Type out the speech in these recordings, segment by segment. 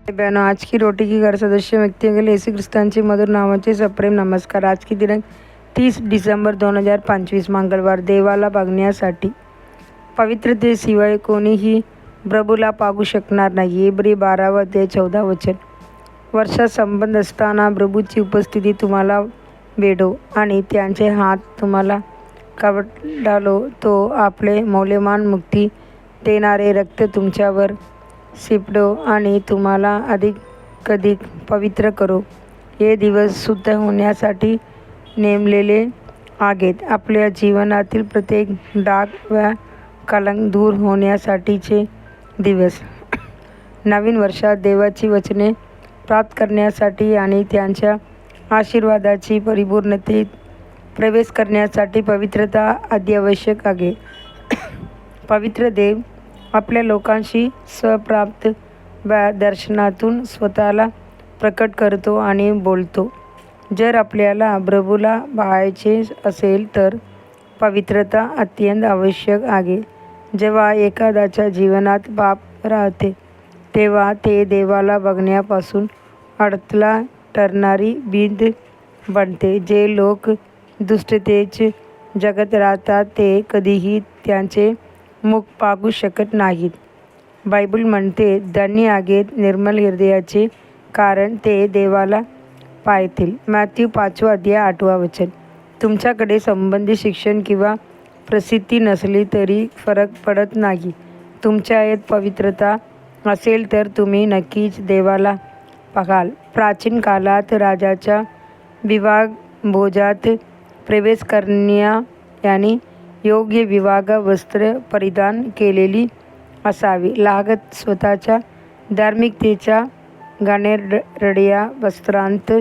बहनों, आज की रोटी की घर सदस्य व्यक्तियों के लिए येशू ख्रिस्तांचे मधुर नावाचे सप्रेम नमस्कार। आज की दिनांक 30 डिसेंबर 2025 मंगळवार। देवाला बघण्यासाठी पवित्रतेशिवाय कोणीही प्रभूला पाहू शकणार नाही। इब्री 12 अध्याय 14 वचन। वर्षात संबंध असताना प्रभूची उपस्थिती तुम्हाला वेढो आणि त्यांचे हात तुम्हाला कवटाळो। तो आपले मौल्यवान मुक्ती देणारे रक्त तुमच्यावर शिपडो आणि तुम्हाला अधिकाधिक पवित्र करो। हे दिवस शुद्ध होण्यासाठी नेमलेले आहेत। आपल्या जीवनातील प्रत्येक डाग व कलंक दूर होण्यासाठीचे दिवस। नवीन वर्षात देवाची वचने प्राप्त करण्यासाठी आणि त्यांच्या आशीर्वादाची परिपूर्णतेत प्रवेश करण्यासाठी पवित्रता अत्यावश्यक आहे। पवित्र देव आपल्या लोकांशी स्वप्राप्त व दर्शनातून स्वतःला प्रकट करतो आणि बोलतो। जर आपल्याला प्रभूला पाहायचे असेल तर पवित्रता अत्यंत आवश्यक आहे। जेव्हा एखाद्याच्या जीवनात पाप राहते तेव्हा ते देवाला बघण्यापासून अडथळा ठरणारी भिंत बनते। जे लोक दुष्टतेचे जगत राहतात ते कधीही त्यांचे मुख पाहू शकत नाहीत। बायबल म्हणते, धन्य आहेत निर्मल हृदयाचे, कारण ते देवाला पाहतील। मॅथ्यू 5 अध्याय 8 वचन। तुमच्याकडे संबंधित शिक्षण किंवा प्रसिद्धी नसली तरी फरक पडत नाही। तुमच्यात पवित्रता असेल तर तुम्ही नक्कीच देवाला पाहाल। प्राचीन काळात राजाच्या विवाह भोजात प्रवेश करण्यासाठी योग्य विवाह वस्त्र परिधान केलेली असावी लागत। स्वतःच्या धार्मिकतेच्या घाणेरड्या वस्त्रांत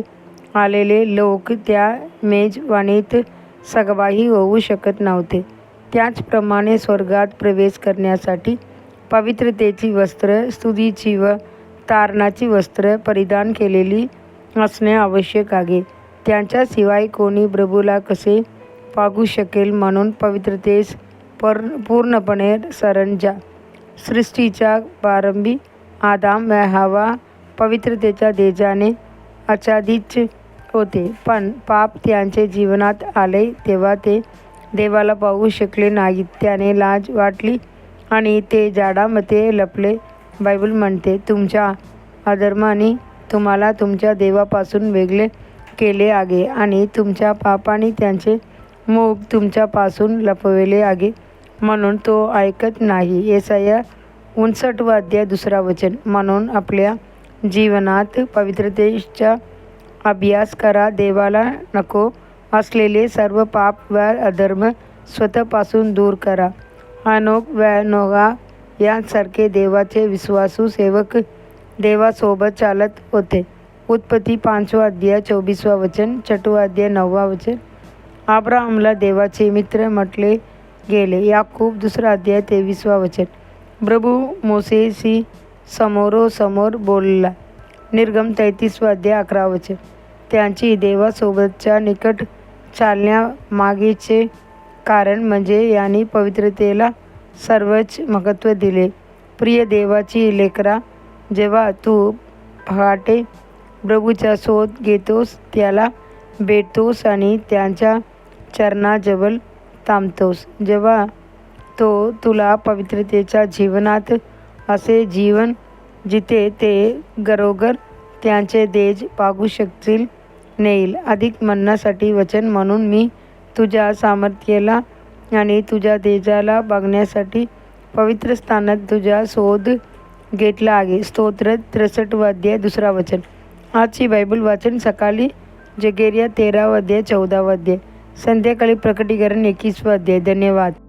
आलेले लोक त्या मेजवानीत सहभागी होऊ शकत नव्हते। त्याचप्रमाणे स्वर्गात प्रवेश करण्यासाठी पवित्रतेची वस्त्र, स्तुतीची व तारणाची वस्त्र परिधान केलेली असणे आवश्यक आहे। त्यांच्याशिवाय कोणी प्रभूला कसे पाहू शकेल? म्हणून पवित्रतेस पूर्णपणे शरण जा। सृष्टीच्या प्रारंभी आदाम व हव्वा पवित्रतेच्या तेजाने आच्छादित होते, पण पाप त्यांच्या जीवनात आले तेव्हा ते देवाला पाहू शकले नाहीत। त्यांना लाज वाटली आणि ते झाडामध्ये लपले। बायबल म्हणते, तुमच्या अधर्माने तुम्हाला तुमच्या देवापासून वेगळे केले आहे आणि तुमच्या पापाने त्यांचे मुख तुमच्यापासून लपवले आहे, म्हणून तो ऐकत नाही। येसाया 59 अध्याय 2 वचन। म्हणून आपल्या जीवनात पवित्रतेचा अभ्यास करा। देवाला नको असलेले सर्व पाप व अधर्म स्वतःपासून दूर करा। हनोक व नोहा यांसारखे देवाचे विश्वासू सेवक देवासोबत चालत होते। उत्पत्ती 5 अध्याय 24 वचन, 6 अध्याय 9 वचन। अब्राहमला देवाचे मित्र म्हटले गेले। याकूब 2 अध्याय 23 वचन। प्रभू मोसेशी समोरासमोर बोलला। निर्गम 33 अध्याय 11 वचन। त्यांची देवासोबतच्या निकट चालण्यामागेचे कारण म्हणजे यांनी पवित्रतेला सर्वोच्च महत्त्व दिले। प्रिय देवाची लेकरा, जेव्हा तू पहाटे प्रभूचा शोध घेतोस, त्याला भेटतोस आणि त्यांच्या चरणाजवळ थांबतोस, जेव्हा तो तुला पवित्रतेच्या जीवनात असे जीवन जिथे ते घरोघर त्यांचे तेज पाहू शकतील नेईल। अधिक म्हणण्यासाठी वचन। म्हणून मी तुझ्या सामर्थ्याला आणि तुझ्या तेजाला बघण्यासाठी पवित्र स्थानात तुझा शोध घेतला आहे। स्तोत्र 63 अध्याय 2 वचन। आजची बायबल वाचन सकाळी जकरिया 13 अध्याय 14 अध्याय, संध्याकाळी प्रकटीकरण 21 अध्याय। धन्यवाद।